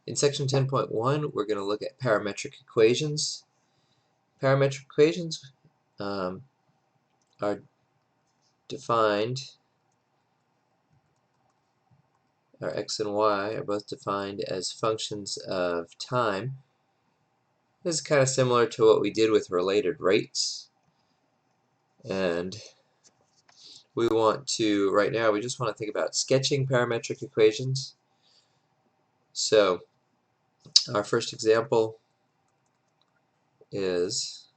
In section 10.1, we're going to look at parametric equations. Parametric equations are defined, our x and y are both defined as functions of time. This is kind of similar to what we did with related rates. And we want to, right now, we just want to think about sketching parametric equations. So our first example is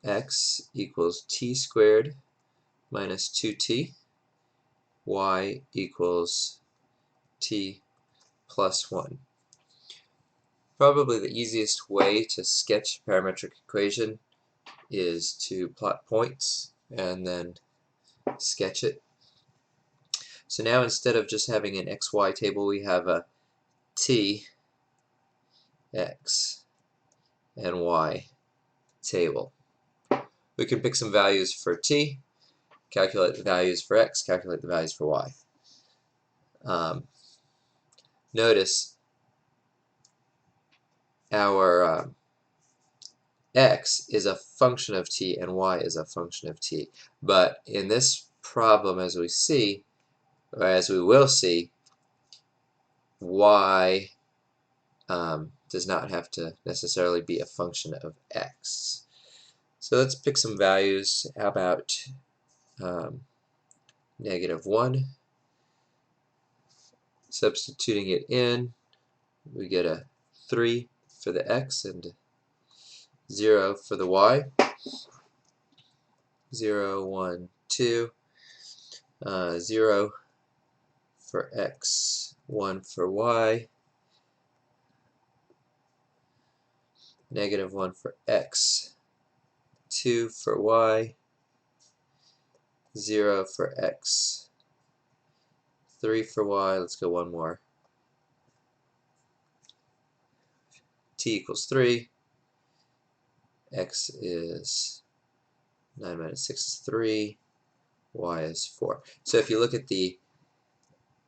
x equals t squared minus 2t, y equals t plus 1. Probably the easiest way to sketch a parametric equation is to plot points and then sketch it. So now instead of just having an xy table, we have a t, x, and y table. We can pick some values for t, calculate the values for x, calculate the values for y. Notice our x is a function of t and y is a function of t. But in this problem, as we see, or as we will see, y does not have to necessarily be a function of x. So let's pick some values. How about -1? Substituting it in, we get a 3 for the x and 0 for the y. 0, 1, 2, 0 for x, 1 for y, -1 for x, 2 for y, 0 for x, 3 for y. Let's go one more. T equals 3. X is 9 minus 6 is 3. Y is 4. So if you look at the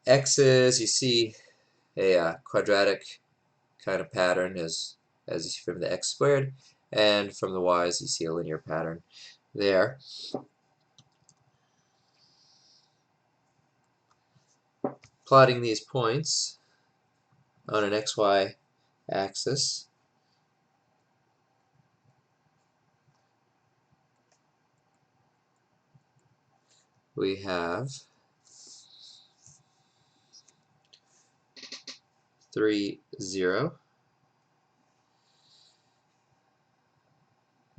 x's, you see a quadratic kind of pattern as you see from the x squared, and from the y's you see a linear pattern there. Plotting these points on an xy axis, we have 3, 0,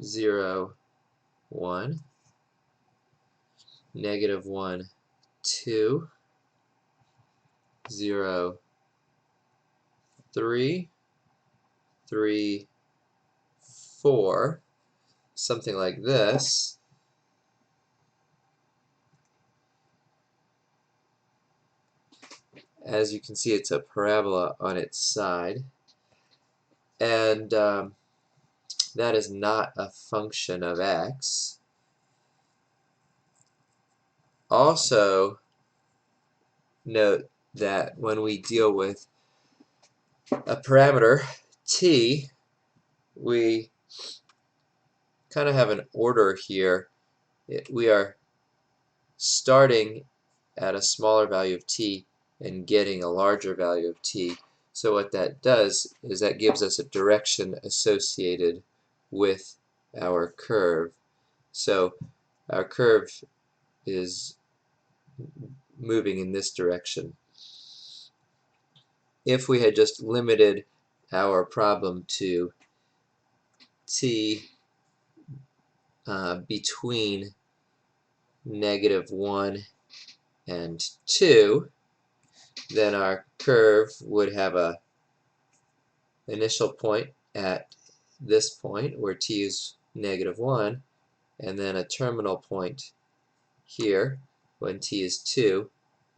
0, 1, -1, 2, 0, 3, 3, 4, something like this. As you can see, it's a parabola on its side, and that is not a function of x. Also, note that when we deal with a parameter t, we kind of have an order here. We are starting at a smaller value of t and getting a larger value of t. So what that does is that gives us a direction associated with our curve. So our curve is moving in this direction. If we had just limited our problem to t between -1 and 2, then our curve would have a initial point at this point where t is -1, and then a terminal point here when t is 2,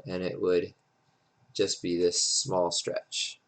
and it would just be this small stretch.